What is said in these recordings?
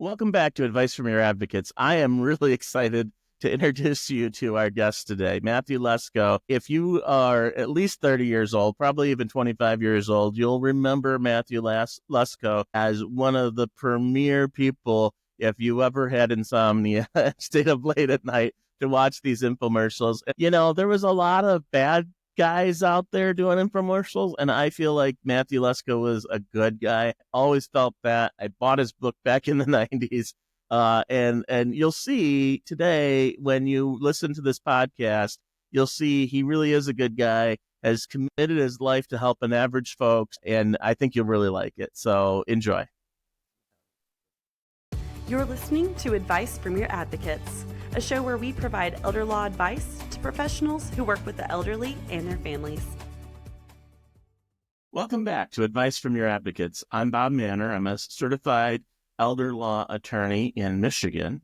Welcome back to Advice from Your Advocates. I am really excited to introduce you to our guest today, Matthew Lesko. If you are at least 30 years old, probably even 25 years old, you'll remember Matthew Lesko as one of the premier people, if you ever had insomnia, stayed up late at night to watch these infomercials. You know, there was a lot of bad guys out there doing infomercials, and I feel like Matthew Lesko was a good guy. Always felt that. I bought his book back in the 90s. And you'll see today when you listen to this podcast, you'll see he really is a good guy, has committed his life to helping average folks, and I think you'll really like it. So enjoy. You're listening to Advice from Your Advocates, a show where we provide elder law advice to professionals who work with the elderly and their families. Welcome back to Advice from Your Advocates. I'm Bob Mannor. I'm a certified elder law attorney in Michigan,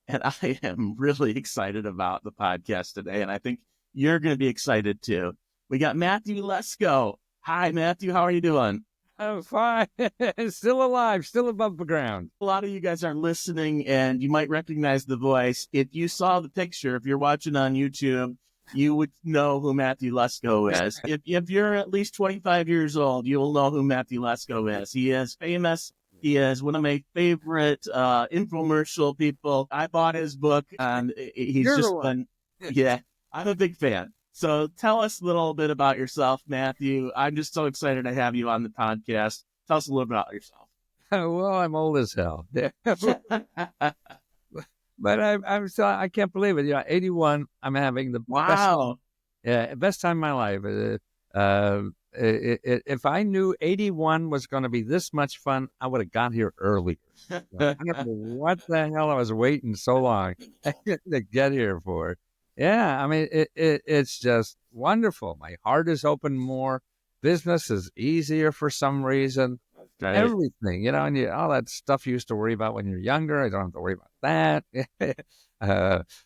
and I am really excited about the podcast today, and I think you're going to be excited too. We got Matthew Lesko. Hi, Matthew. How are you doing? I'm fine. Still alive, still above the ground. A lot of you guys are listening, and you might recognize the voice. If you saw the picture, if you're watching on YouTube, you would know who Matthew Lesko is. If you're at least 25 years old, you will know who Matthew Lesko is. He is famous. He is one of my favorite infomercial people. I bought his book, and he's just fun. Yeah, I'm a big fan. So tell us a little bit about yourself, Matthew. I'm just so excited to have you on the podcast. Tell us a little bit about yourself. Well, I'm old as hell. But I'm still, I can't believe it. Yeah, 81, I'm having the best time of my life. If I knew 81 was going to be this much fun, I would have got here earlier. I don't know what the hell I was waiting so long to get here for. Yeah, I mean, it's just wonderful. My heart is open more. Business is easier for some reason. Right. Everything, you know, and all that stuff you used to worry about when you're younger. I don't have to worry about that.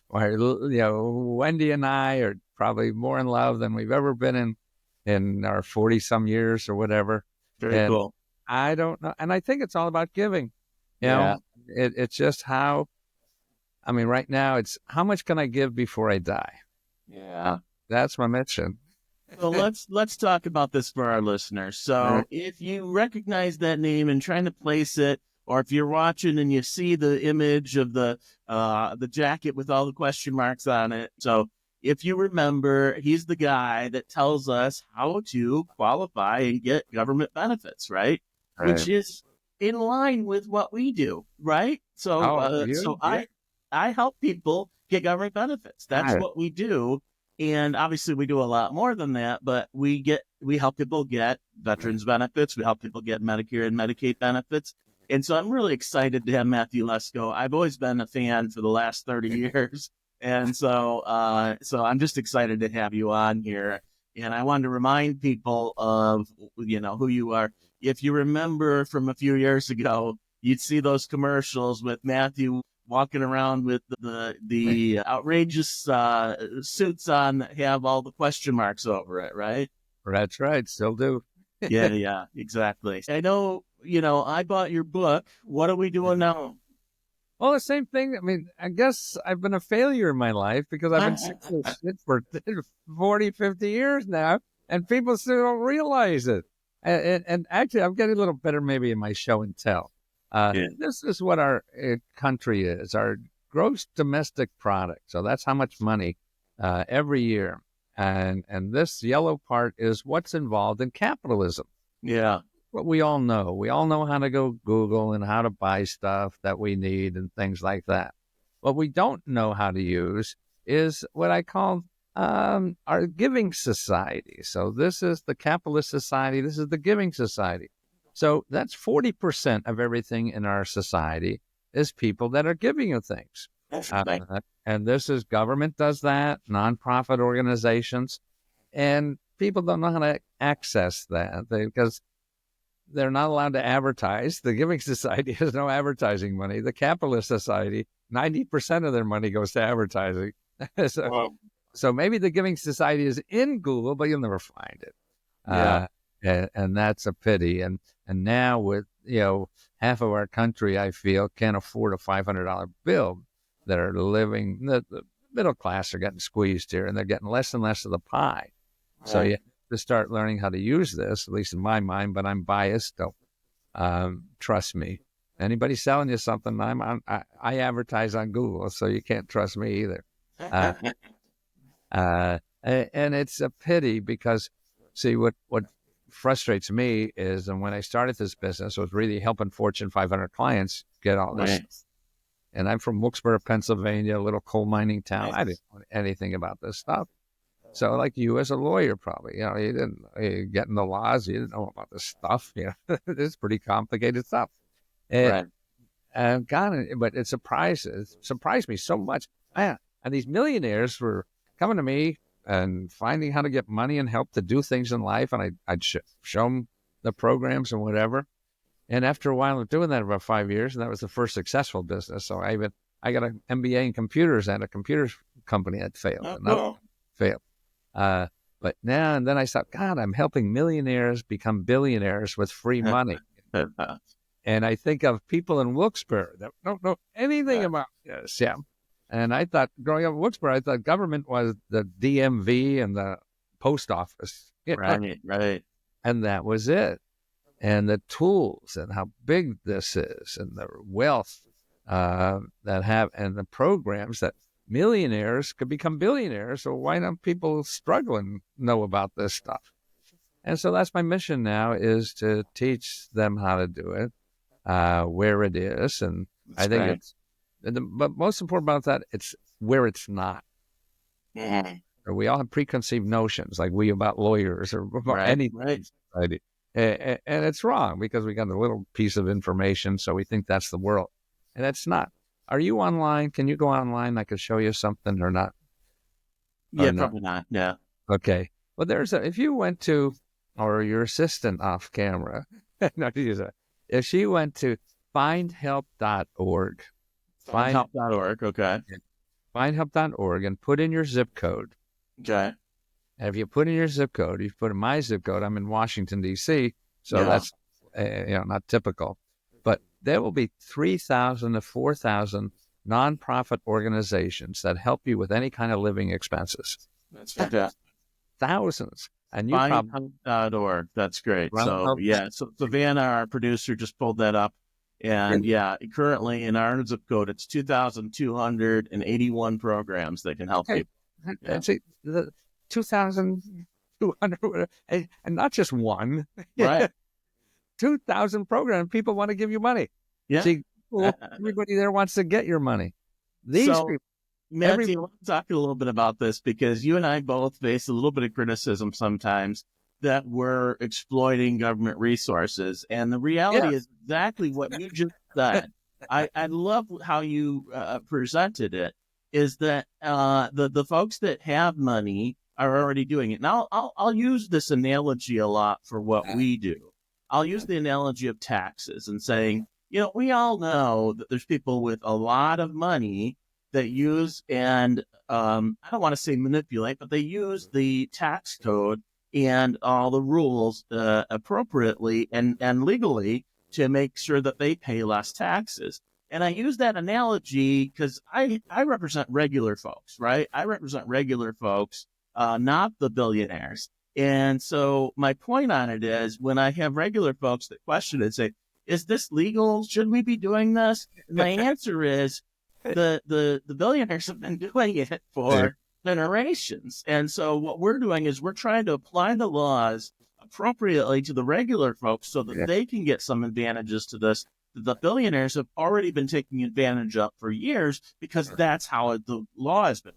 Wendy and I are probably more in love than we've ever been in our 40-some years or whatever. Very cool. I don't know. And I think it's all about giving. You know, it's just how, I mean, right now it's how much can I give before I die? Yeah. That's my mission. Well, let's talk about this for our listeners. So if you recognize that name and trying to place it, or if you're watching and you see the image of the jacket with all the question marks on it. So if you remember, he's the guy that tells us how to qualify and get government benefits, right? Which is in line with what we do, right? So, I help people get government benefits. That's what we do. And obviously we do a lot more than that, but we help people get veterans benefits. We help people get Medicare and Medicaid benefits. And so I'm really excited to have Matthew Lesko. I've always been a fan for the last 30 years. And so I'm just excited to have you on here. And I wanted to remind people of, you know, who you are. If you remember from a few years ago, you'd see those commercials with Matthew walking around with the outrageous suits on that have all the question marks over it, right? That's right. Still do. Yeah, exactly. I know, you know, I bought your book. What are we doing now? Well, the same thing. I mean, I guess I've been a failure in my life because I've been sick of shit for 40, 50 years now, and people still don't realize it. And actually, I'm getting a little better maybe in my show and tell. This is what our country is, our gross domestic product. So that's how much money every year. And this yellow part is what's involved in capitalism. Yeah. What we all know. We all know how to go Google and how to buy stuff that we need and things like that. What we don't know how to use is what I call our giving society. So this is the capitalist society. This is the giving society. So that's 40% of everything in our society is people that are giving you things. And this is government does that, nonprofit organizations, and people don't know how to access that because they're not allowed to advertise. The Giving Society has no advertising money. The Capitalist Society, 90% of their money goes to advertising. So maybe the Giving Society is in Google, but you'll never find it. And that's a pity. And now with, half of our country, I feel, can't afford a $500 bill, that are living, the middle class are getting squeezed here, and they're getting less and less of the pie. So you have to start learning how to use this, at least in my mind, but I'm biased. Don't trust me. Anybody selling you something, I advertise on Google, so you can't trust me either. And it's a pity because, see, what frustrates me is, and when I started this business, I was really helping Fortune 500 clients get all this. Right. And I'm from Wilkes-Barre, Pennsylvania, a little coal mining town. Nice. I didn't know anything about this stuff. So, like you as a lawyer, probably, you didn't get in the laws, you didn't know about this stuff. It's pretty complicated stuff. Right. And but it surprised me so much. Man, and these millionaires were coming to me and finding how to get money and help to do things in life, and I'd show them the programs and whatever. And after a while of doing that, about 5 years, and that was the first successful business. So I got an MBA in computers and a computer company that failed. Failed. But now and then I thought, God, I'm helping millionaires become billionaires with free money. And I think of people in Wilkes-Barre that don't know anything about this. Yeah. And I thought, growing up in Wilkes-Barre, I thought government was the DMV and the post office. Right. And that was it. And the tools and how big this is and the wealth and the programs that millionaires could become billionaires. So why don't people struggling know about this stuff? And so that's my mission now, is to teach them how to do it, where it is. And I think but most important about that, it's where it's not. We all have preconceived notions, like we about lawyers or about anything. Right. And it's wrong, because we got a little piece of information, so we think that's the world. And it's not. Are you online? Can you go online? I could show you something or not? Yeah, probably not. Yeah. Okay. Well, if you went to, or your assistant off camera, if she went to findhelp.org. Findhelp.org, okay. Findhelp.org and put in your zip code. Okay. And if you put in your zip code, you put in my zip code, I'm in Washington, D.C., so that's not typical. But there will be 3,000 to 4,000 nonprofit organizations that help you with any kind of living expenses. That's fantastic. Thousands. And you Findhelp.org. That's great. So Savannah, our producer, just pulled that up. And currently in our zip code, it's 2,281 programs that can help people. See, the 2,200, and not just one. Right. 2,000 programs. People want to give you money. Yeah. See, everybody there wants to get your money. People. Matthew, I want to talk a little bit about this, because you and I both face a little bit of criticism sometimes that we're exploiting government resources. And the reality is exactly what you just said. I love how you presented it, is that the folks that have money are already doing it. Now, I'll use this analogy a lot for what we do. I'll use the analogy of taxes and saying, we all know that there's people with a lot of money that use and I don't want to say manipulate, but they use the tax code and all the rules appropriately and legally to make sure that they pay less taxes. And I use that analogy because I represent regular folks, right? I represent regular folks, not the billionaires. And so my point on it is, when I have regular folks that question it and say, is this legal? Should we be doing this? My answer is, the billionaires have been doing it for generations. And so what we're doing is we're trying to apply the laws appropriately to the regular folks so that they can get some advantages to this that the billionaires have already been taking advantage of for years, because that's how the law has been.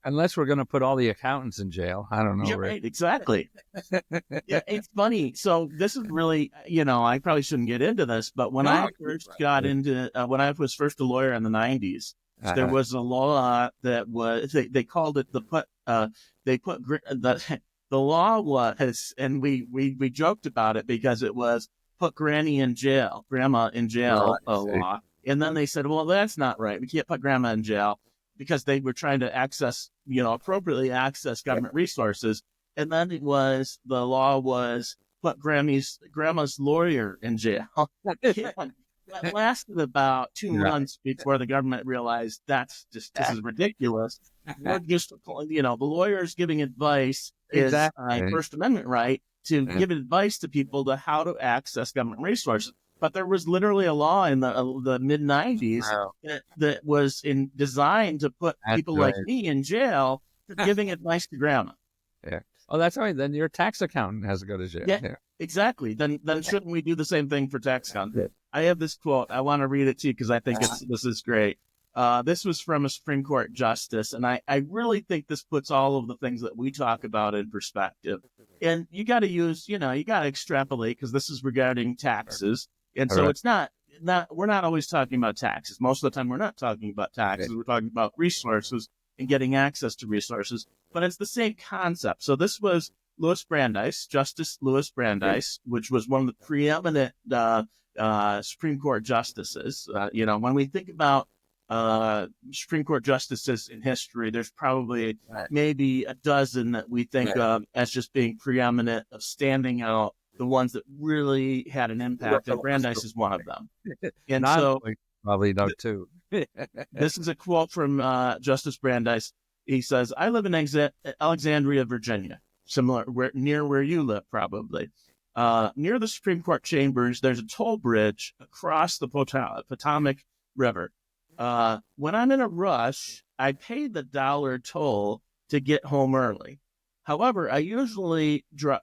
Unless we're going to put all the accountants in jail. I don't know. Yeah, right, exactly. It's funny. So this is really, I probably shouldn't get into this, but when I first got into, when I was first a lawyer in the 90s, there was a law that was, they called it the law was, and we joked about it because it was put grandma in jail law. And then they said, well, that's not right. We can't put grandma in jail, because they were trying to appropriately access government resources. And then the law was put grandma's lawyer in jail. That lasted about 2 months before the government realized this is ridiculous. We're just, the lawyers giving advice is Exactly. a First Amendment right to give advice to people to how to access government resources. But there was literally a law in the mid 90s that was designed to put people like me in jail for giving advice to grandma. Yeah. Oh, that's right. Then your tax accountant has to go to jail. Yeah. Exactly. Then shouldn't we do the same thing for tax accountants? I have this quote. I want to read it to you because I think this is great. This was from a Supreme Court justice, and I really think this puts all of the things that we talk about in perspective. And you got to use, you got to extrapolate because this is regarding taxes. And so it's not we're not always talking about taxes. Most of the time we're not talking about taxes. We're talking about resources and getting access to resources. But it's the same concept. So this was Justice Louis Brandeis, which was one of the preeminent Supreme Court justices. When we think about Supreme Court justices in history, there's probably maybe a dozen that we think of as just being preeminent, of standing out, the ones that really had an impact. And Brandeis is one of them. And so probably know too. This is a quote from Justice Brandeis. He says, "I live in Alexandria, Virginia, near where you live, probably. Near the Supreme Court chambers, there's a toll bridge across the Potomac River. When I'm in a rush, I pay the $1 toll to get home early. However, I usually drive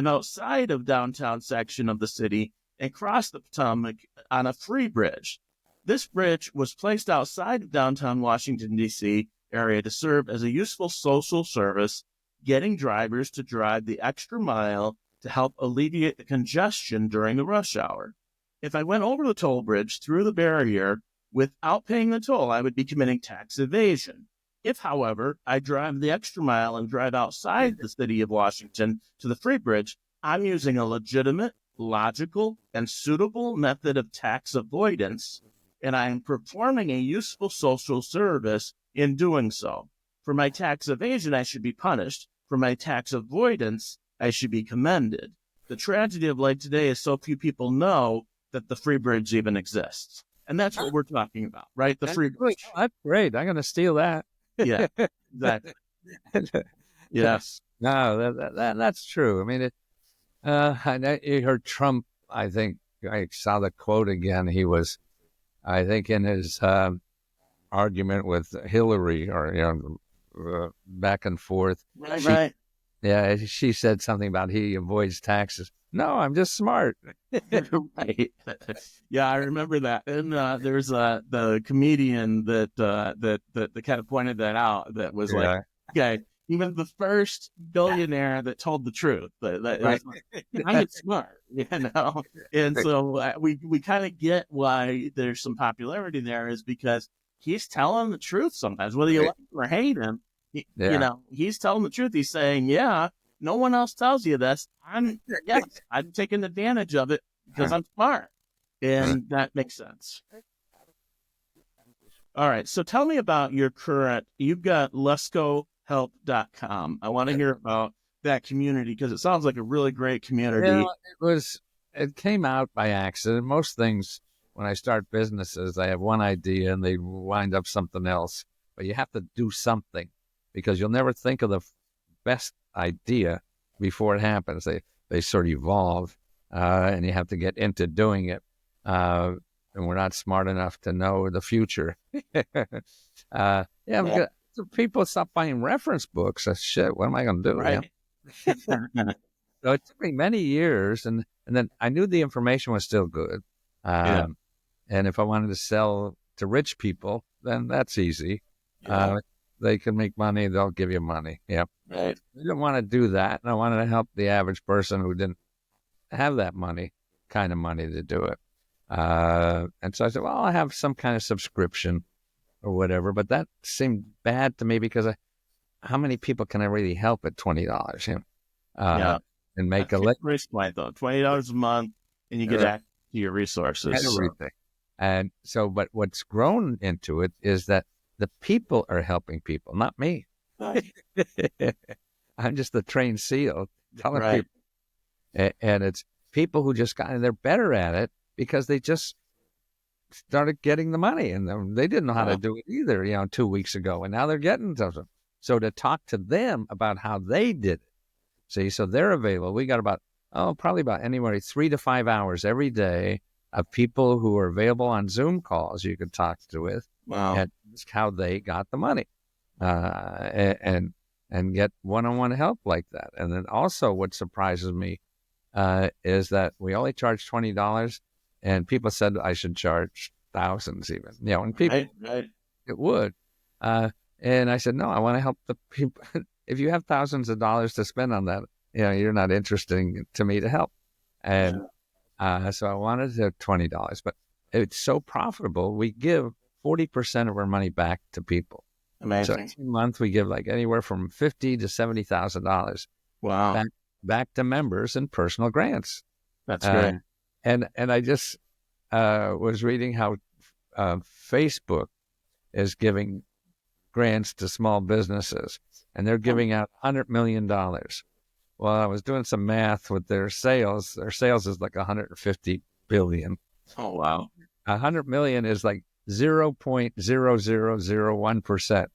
outside of downtown section of the city and cross the Potomac on a free bridge. This bridge was placed outside of downtown Washington, D.C. area to serve as a useful social service, getting drivers to drive the extra mile to help alleviate the congestion during the rush hour. If I went over the toll bridge through the barrier without paying the toll, I would be committing tax evasion. If, however, I drive the extra mile and drive outside the city of Washington to the free bridge, I'm using a legitimate, logical, and suitable method of tax avoidance, and I am performing a useful social service in doing so. For my tax evasion, I should be punished. For my tax avoidance, I should be commended. The tragedy of life today is so few people know that the free bridge even exists." And that's what we're talking about, right? The free bridge. That's great. I'm going to steal that. Yeah, exactly. Yes. No, that's true. I mean, you heard Trump, I think, I saw the quote again. He was, I think, in his argument with Hillary, or back and forth. Right. Yeah, she said something about he avoids taxes. No, I'm just smart. Right. Yeah, I remember that. And there's the comedian that kind of pointed that out. That was like, okay, he was the first billionaire that told the truth. Right. I'm smart, And so we kind of get why there's some popularity there, is because he's telling the truth sometimes, whether you like him or hate him. He's telling the truth. He's saying, no one else tells you this. I'm taking advantage of it because I'm smart. And that makes sense. All right. So tell me about you've got LeskoHelp.com. I want to hear about that community because it sounds like a really great community. It came out by accident. Most things, when I start businesses, I have one idea and they wind up something else. But you have to do something, because you'll never think of the best idea before it happens. They sort of evolve, and you have to get into doing it. And we're not smart enough to know the future. People stop buying reference books. Shit, what am I going to do? Right. So it took me many years, and then I knew the information was still good. And if I wanted to sell to rich people, then that's easy. They can make money, they'll give you money. Yep. Right. I didn't want to do that. And I wanted to help the average person who didn't have that kind of money to do it. And so I said, well, I'll have some kind of subscription or whatever. But that seemed bad to me because how many people can I really help at $20? And make a risk point though, $20 a month, and you get access to your resources. Everything. And so, but what's grown into it is that the people are helping people, not me. Right. I'm just the trained SEAL telling people. And it's people who just they're better at it, because they just started getting the money, and they didn't know how to do it either, 2 weeks ago, and now they're getting something. So to talk to them about how they did it, see, so they're available. We got probably about anywhere 3 to 5 hours every day of people who are available on Zoom calls you could talk to with, and ask how they got the money, and get one-on-one help like that. And then also what surprises me is that we only charge $20, and people said I should charge thousands even, and people, it would. And I said, no, I want to help the people. If you have thousands of dollars to spend on that, you're not interesting to me to help. And so I wanted to $20, but it's so profitable. We give 40% of our money back to people. Amazing. So every month we give like anywhere from $50,000 to $70,000. Wow. Back to members and personal grants. That's great. And I just was reading how Facebook is giving grants to small businesses, and they're giving out $100 million. Well, I was doing some math with their sales. Their sales is like $150 billion. Oh, wow. 100 million is like 0.0001%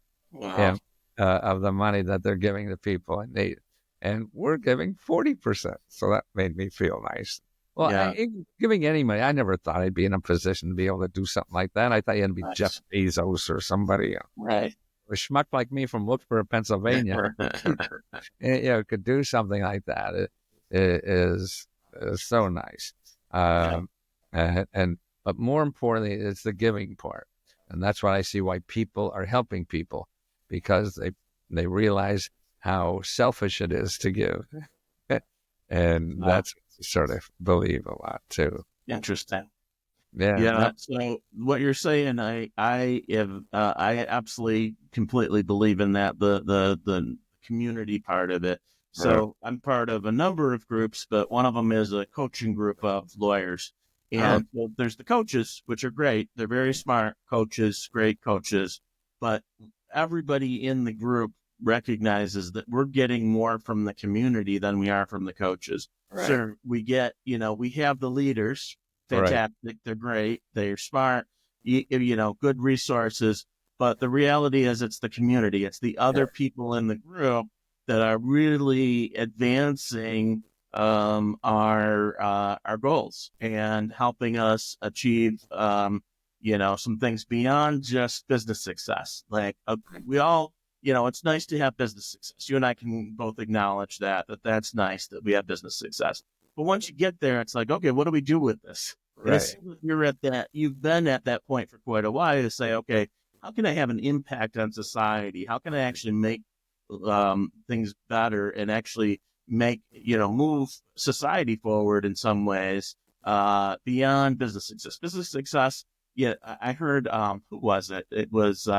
of the money that they're giving to people in need. And we're giving 40%. So that made me feel nice. Well, giving any money, I never thought I'd be in a position to be able to do something like that. I thought you had to be Jeff Bezos or somebody. Right. A schmuck like me from Wilkesboro, Pennsylvania, could do something like that. It is so nice. But more importantly, it's the giving part. And that's why I see why people are helping people, because they realize how selfish it is to give. And that's sort of believe a lot too. Interesting. Yeah. So what you're saying, I absolutely completely believe in that, the community part of it. So I'm part of a number of groups, but one of them is a coaching group of lawyers. And so there's the coaches, which are great. They're very smart coaches, great coaches, but everybody in the group recognizes that we're getting more from the community than we are from the coaches. Right. So we get, we have the leaders, fantastic. Right. They're great. They're smart, good resources. But the reality is it's the community. It's the other people in the group that are really advancing our goals and helping us achieve, some things beyond just business success. Like we all, it's nice to have business success. You and I can both acknowledge that's nice that we have business success. But once you get there, it's like, okay, what do we do with this? Right. You've been at that point for quite a while to say, okay, how can I have an impact on society? How can I actually make things better and actually make, move society forward in some ways beyond business success? Business success, I heard, who was it? It was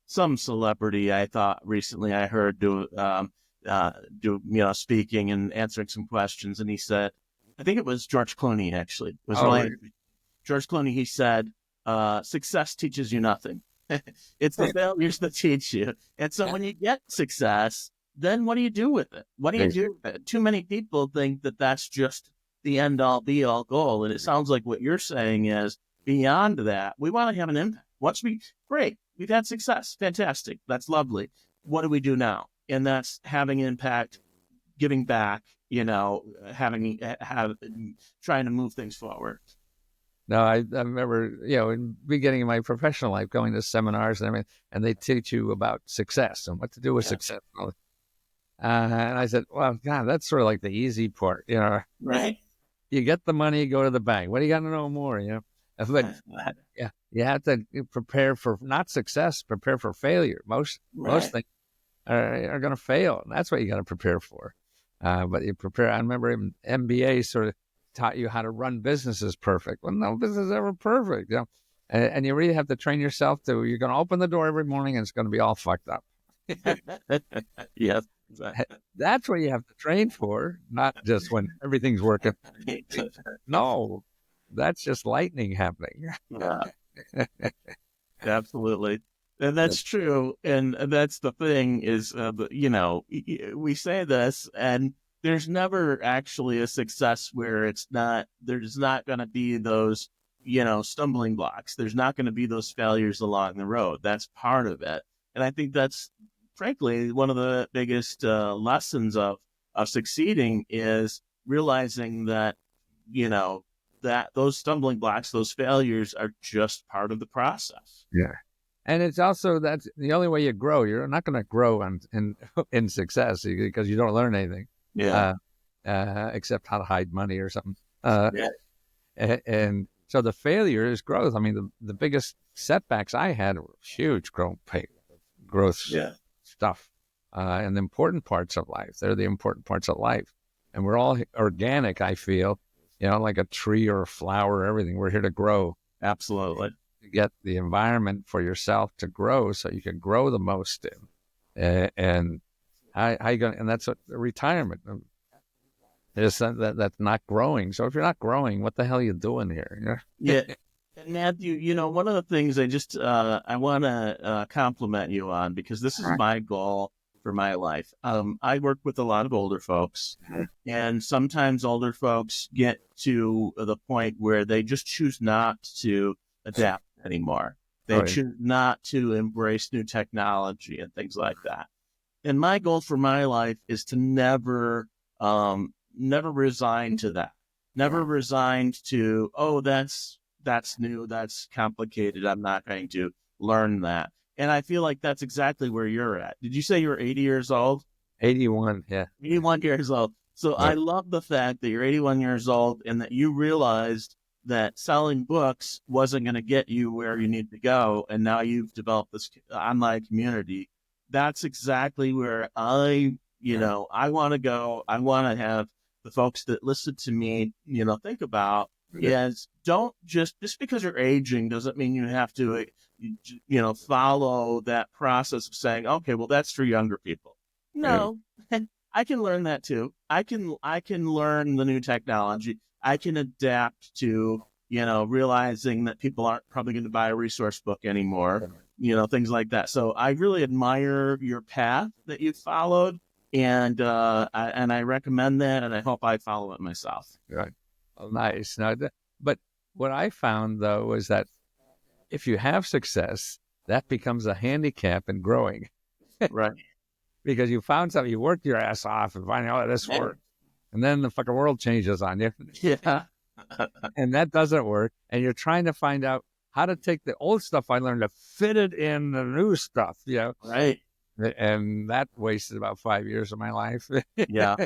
some celebrity I thought recently I heard do speaking and answering some questions, and he said, I think it was George Clooney actually. George Clooney, he said, success teaches you nothing. It's the failures that teach you. And so when you get success, then what do you do with it? What do you do with it? Too many people think that that's just the end all be all goal. And it sounds like what you're saying is beyond that, we want to have an impact. Great. We've had success. Fantastic. That's lovely. What do we do now? And that's having impact, giving back, trying to move things forward. No, I remember, in the beginning of my professional life, going to seminars and everything, and they teach you about success and what to do with success. And I said, well, God, that's sort of like the easy part, Right. You get the money, you go to the bank. What do you got to know more, But you have to prepare for not success, prepare for failure. Most things are going to fail, and that's what you got to prepare for. But you prepare. I remember MBA sort of taught you how to run businesses perfect. Well, no business is ever perfect, and you really have to train yourself you're going to open the door every morning and it's going to be all fucked up. Yes. That's what you have to train for, not just when everything's working. No, that's just lightning happening. Absolutely. And that's true. And that's the thing is, we say this, there's never actually a success where there's not going to be those, stumbling blocks. There's not going to be those failures along the road. That's part of it. And I think that's frankly one of the biggest lessons of succeeding is realizing that, that those stumbling blocks, those failures are just part of the process. Yeah. And it's also, that's the only way you grow. You're not going to grow in success because you don't learn anything. Yeah. Except how to hide money or something. Yeah. And so the failure is growth. I mean, the biggest setbacks I had were huge growth stuff, and the important parts of life. They're the important parts of life. And we're all organic, I feel, like a tree or a flower or everything. We're here to grow. Absolutely. To get the environment for yourself to grow so you can grow the most in. And how you going? And that's what retirement is. That's not growing. So if you're not growing, what the hell are you doing here? Yeah. And Matthew, one of the things I want to compliment you on, because this is my goal for my life. I work with a lot of older folks, and sometimes older folks get to the point where they just choose not to adapt anymore. They choose not to embrace new technology and things like that. And my goal for my life is to never resign to that. Never resigned to, that's new, that's complicated, I'm not going to learn that. And I feel like that's exactly where you're at. Did you say you were 80 years old? 81, yeah. 81 years old. So I love the fact that you're 81 years old and that you realized that selling books wasn't going to get you where you need to go. And now you've developed this online community. That's exactly where I want to go. I want to have the folks that listen to me, think about is don't just because you're aging doesn't mean you have to, follow that process of saying, okay, well, that's for younger people. No, I can learn that too. I can learn the new technology. I can adapt to, realizing that people aren't probably going to buy a resource book anymore, things like that. So I really admire your path that you've followed. And I recommend that, and I hope I follow it myself. Right. Oh, nice. Now, but what I found, though, is that if you have success, that becomes a handicap in growing. Right. Because you found something, you worked your ass off and find out this works. And then the fucking world changes on you. Yeah. And that doesn't work. And you're trying to find out how to take the old stuff I learned to fit it in the new stuff, Right. And that wasted about 5 years of my life. Yeah.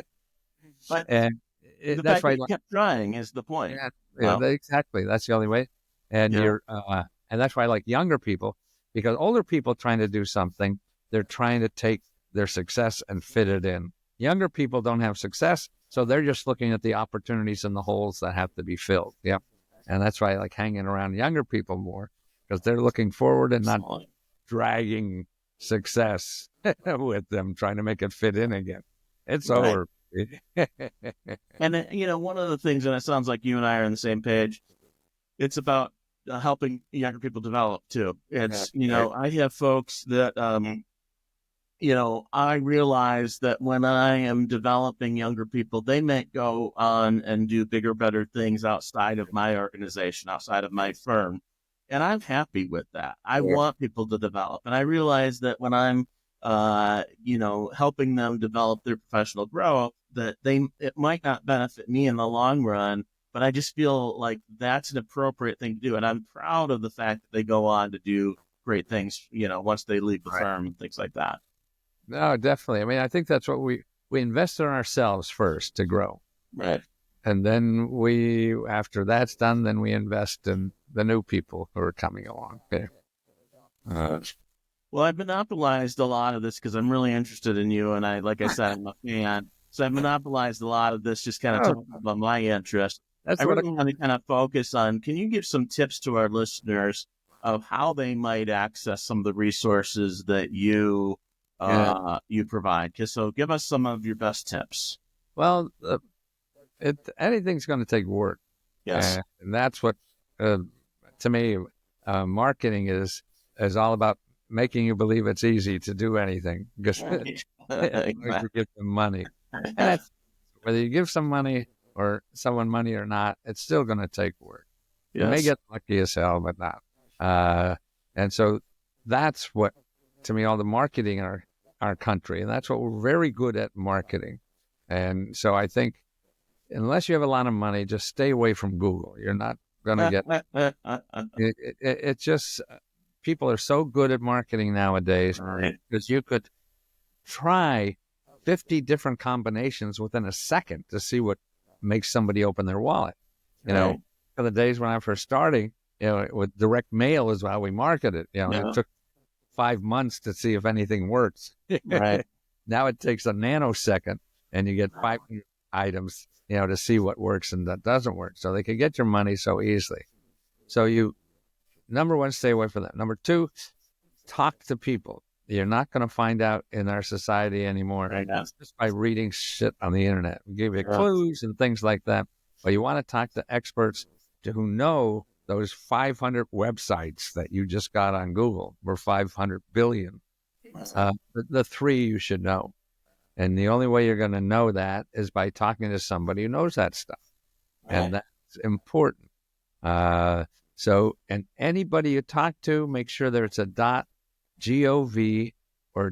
But that's why you kept trying is the point. Exactly. That's the only way. And and that's why I like younger people, because older people trying to do something, they're trying to take their success and fit it in. Younger people don't have success, so they're just looking at the opportunities and the holes that have to be filled. Yeah. And that's why I like hanging around younger people more, because they're looking forward and not dragging success with them, trying to make it fit in again. It's over. And one of the things, and it sounds like you and I are on the same page, it's about helping younger people develop too. It's I have folks that I realize that when I am developing younger people, they may go on and do bigger, better things outside of my organization, outside of my firm. And I'm happy with that. I want people to develop. And I realize that when I'm, helping them develop their professional growth, that it might not benefit me in the long run, but I just feel like that's an appropriate thing to do. And I'm proud of the fact that they go on to do great things, once they leave the firm and things like that. No, definitely. I mean, I think that's what we invest in ourselves first to grow. Right. And then after that's done, then we invest in the new people who are coming along. Well, I've monopolized a lot of this because I'm really interested in you. And like I said, I'm a fan. So I've monopolized a lot of this, just kind of talking about my interest. I really want to kind of focus on, can you give some tips to our listeners of how they might access some of the resources that you provide? So give us some of your best tips. Well, anything's going to take work. Yes. And that's what, to me, marketing is all about making you believe it's easy to do anything because you give them money. And that's Whether you give some money or someone money or not, it's still going to take work. You may get lucky as hell, but not. And so that's what, to me, all the marketing in our country, and that's what we're very good at, marketing. And so I think unless you have a lot of money, just stay away from Google. You're not going to get it's just people are so good at marketing nowadays because you could try 50 different combinations within a second to see what makes somebody open their wallet. You know, for the days when I first starting, with direct mail is how we marketed. It took 5 months to see if anything works. Right. Now it takes a nanosecond and you get 500 items, to see what works and that doesn't work. So they can get your money so easily. So number one, stay away from that. Number two, talk to people. You're not going to find out in our society anymore just by reading shit on the internet. We give you clues and things like that. But you want to talk to experts who know those 500 websites that you just got on Google were 500 billion. The three you should know. And the only way you're going to know that is by talking to somebody who knows that stuff. And that's important. So anybody you talk to, make sure that it's a .gov or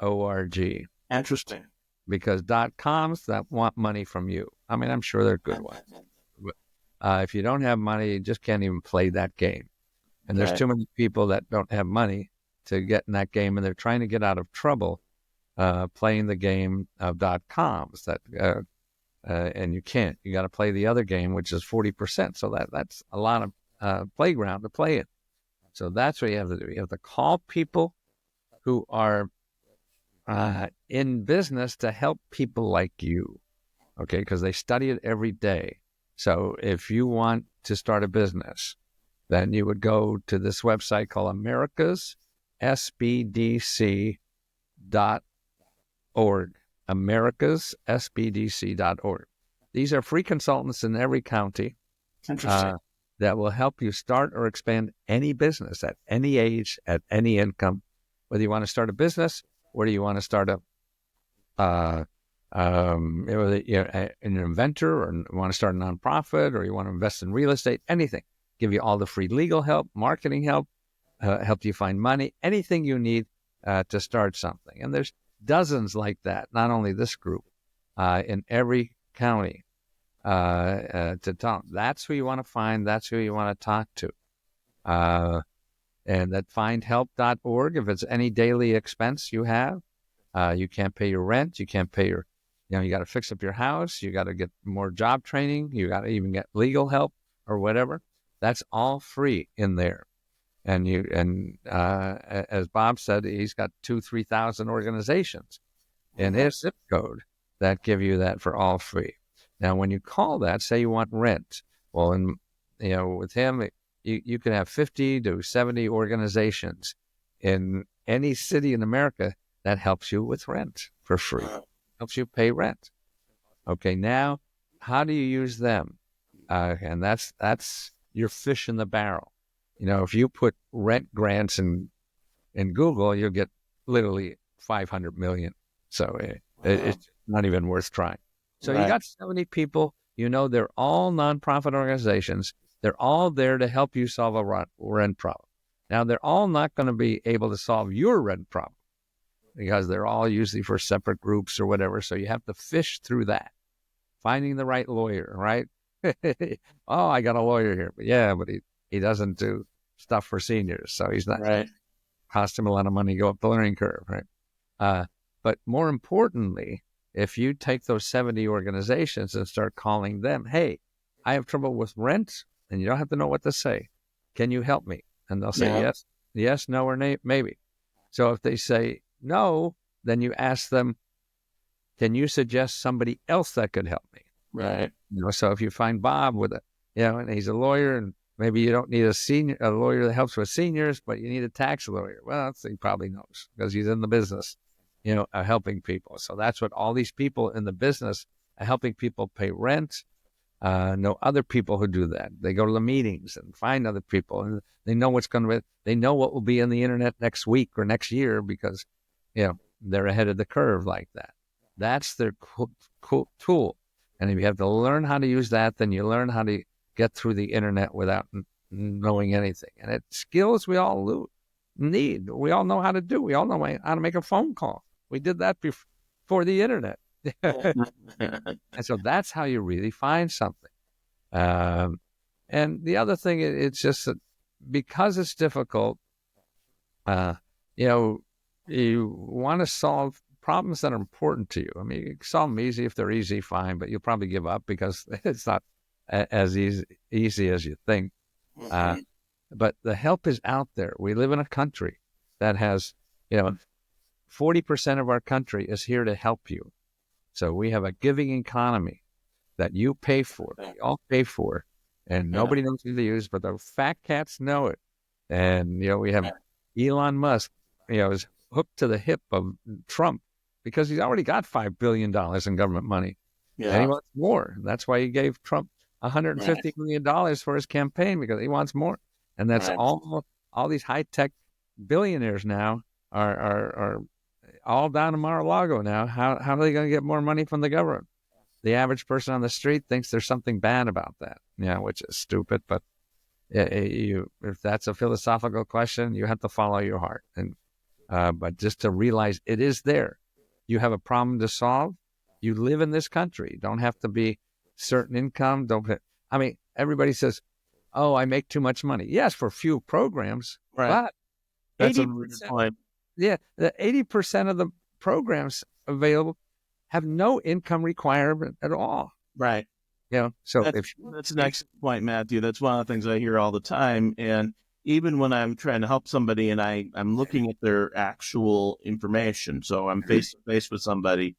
.org. Interesting. Because .coms that want money from you. I mean, I'm sure they're good ones. If you don't have money, you just can't even play that game. And there's too many people that don't have money to get in that game, and they're trying to get out of trouble playing the game of .coms. And you can't. You got to play the other game, which is 40%. So that's a lot of playground to play in. So that's what you have to do. You have to call people who are in business to help people like you, okay? Because they study it every day. So if you want to start a business, then you would go to this website called americassbdc.org, americassbdc.org. These are free consultants in every county that will help you start or expand any business at any age, at any income, whether you want to start a business, whether you want to start an inventor, or want to start a nonprofit, or you want to invest in real estate, anything. Give you all the free legal help, marketing help, help you find money, anything you need to start something. And there's dozens like that, not only this group, in every county to talk. That's who you want to find. That's who you want to talk to. And that findhelp.org, if it's any daily expense you have, you can't pay your rent, you can't pay your, you got to fix up your house, you got to get more job training, you got to even get legal help or whatever. That's all free in there. And as Bob said, he's got 2,000-3,000 organizations in his zip code that give you that for all free. Now, when you call that, say you want rent, well, with him, you can have 50 to 70 organizations in any city in America that helps you with rent for free, helps you pay rent. Okay, now, how do you use them? And that's your fish in the barrel. If you put rent grants in Google, you'll get literally 500 million. So it's not even worth trying. So you got 70 people, they're all nonprofit organizations. They're all there to help you solve a rent problem. Now, they're all not going to be able to solve your rent problem because they're all usually for separate groups or whatever. So you have to fish through that, finding the right lawyer, right? Oh, I got a lawyer here. But he doesn't do stuff for seniors. So he's not cost him a lot of money to go up the learning curve, right? But more importantly, if you take those 70 organizations and start calling them, hey, I have trouble with rent, and you don't have to know what to say. Can you help me? And they'll say yes, no, or maybe. So if they say no, then you ask them, can you suggest somebody else that could help me? Right. So if you find Bob with and he's a lawyer, and maybe you don't need a lawyer that helps with seniors, but you need a tax lawyer. Well, he probably knows because he's in the business, of helping people. So that's what all these people in the business are helping people pay rent. Know other people who do that. They go to the meetings and find other people, and they know they know what will be on the internet next week or next year because, they're ahead of the curve like that. That's their cool tool. And if you have to learn how to use that, then you learn how to get through the internet without knowing anything. And it's skills we all need. We all know how to do. We all know how to make a phone call. We did that before the internet. And so that's how you really find something. And the other thing, it's just that because it's difficult, you want to solve problems that are important to you. I mean, you can solve them easy. If they're easy, fine, but you'll probably give up because it's not as easy as you think. But the help is out there. We live in a country that has, 40% of our country is here to help you. So we have a giving economy that you pay for, we all pay for, and nobody knows who to use, but the fat cats know it. And, we have Elon Musk, is hooked to the hip of Trump because he's already got $5 billion in government money. Yeah. And he wants more. That's why he gave Trump $150 million for his campaign, because he wants more. And that's all these high-tech billionaires now are all down in Mar-a-Lago now. How are they going to get more money from the government? The average person on the street thinks there's something bad about that, which is stupid. But if that's a philosophical question, you have to follow your heart. And but just to realize it is there. You have a problem to solve. You live in this country. You don't have to be certain income. Everybody says, "Oh, I make too much money." Yes, for few programs, but that's a really good point. Yeah, the 80% of the programs available have no income requirement at all. Right. So that's an excellent point, Matthew. That's one of the things I hear all the time. And even when I'm trying to help somebody and I'm looking at their actual information, so I'm face to face with somebody,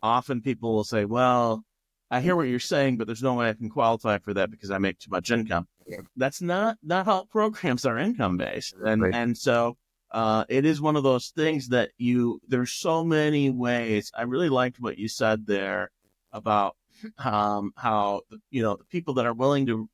often people will say, "Well, I hear what you're saying, but there's no way I can qualify for that because I make too much income." That's not how programs are income based. And so it is one of those things that there's so many ways. I really liked what you said there about how the people that are willing to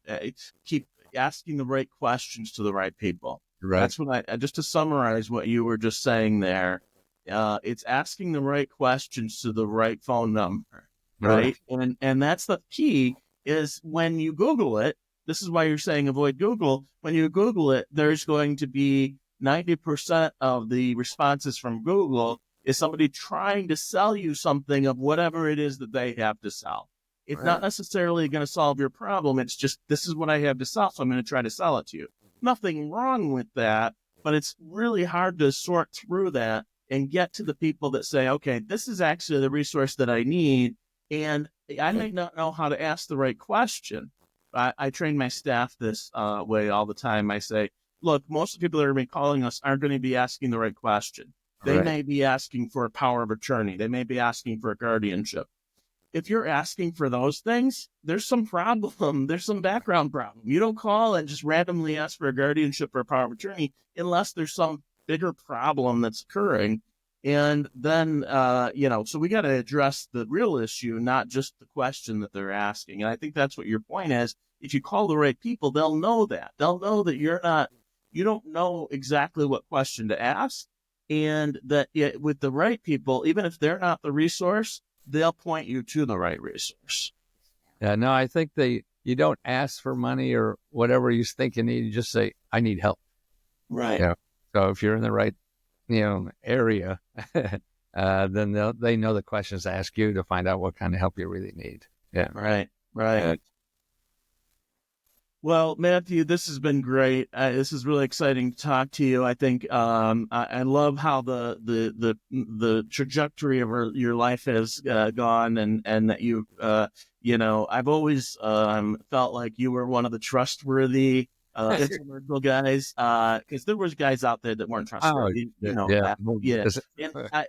keep asking the right questions to the right people. Right. That's what just to summarize what you were just saying there. It's asking the right questions to the right phone number. Right. And that's the key, is when you Google it. This is why you're saying avoid Google. When you Google it, there's going to be 90% of the responses from Google is somebody trying to sell you something of whatever it is that they have to sell. It's not necessarily going to solve your problem. It's just, this is what I have to sell, so I'm going to try to sell it to you. Nothing wrong with that, but it's really hard to sort through that and get to the people that say, okay, this is actually the resource that I need, and I may not know how to ask the right question. I train my staff this way all the time. I say, look, most of the people that are going to be calling us aren't going to be asking the right question. They may be asking for a power of attorney. They may be asking for a guardianship. If you're asking for those things, there's some problem. There's some background problem. You don't call and just randomly ask for a guardianship or a power of attorney unless there's some bigger problem that's occurring. And then, so we got to address the real issue, not just the question that they're asking. And I think that's what your point is. If you call the right people, they'll know that. They'll know that you don't know exactly what question to ask. And that with the right people, even if they're not the resource, they'll point you to the right resource. Yeah, no, I think you don't ask for money or whatever you think you need. You just say, I need help. Right. So if you're in the right, area, then they know the questions to ask you to find out what kind of help you really need. Yeah. Right. Well, Matthew, this has been great. This is really exciting to talk to you. I think I love how the trajectory of your life has gone, and that you I've always felt like you were one of the trustworthy intellectual guys, because there was guys out there that weren't trustworthy. And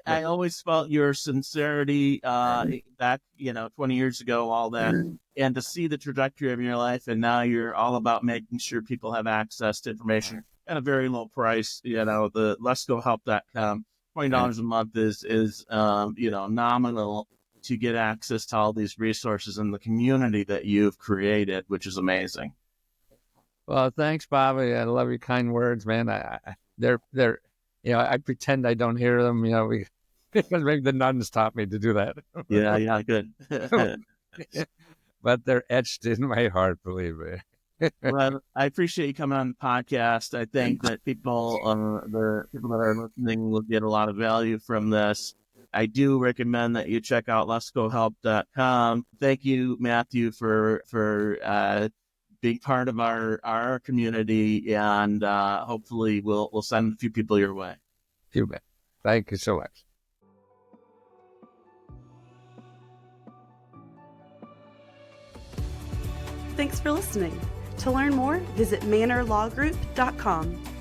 I always felt your sincerity back 20 years ago, all that. And to see the trajectory of your life, and now you're all about making sure people have access to information at a very low price. The LeskoHelp.com, $20 a month is nominal to get access to all these resources in the community that you've created, which is amazing. Well, thanks, Bobby. I love your kind words, man. They're I pretend I don't hear them. Because maybe the nuns taught me to do that. Yeah, good. but they're etched in my heart, believe me. Well, I appreciate you coming on the podcast. I think that people, the people that are listening, will get a lot of value from this. I do recommend that you check out leskohelp.com. Thank you, Matthew, for being part of our community, and hopefully we'll send a few people your way. You bet. Thank you so much. Thanks for listening. To learn more, visit mannorlawgroup.com.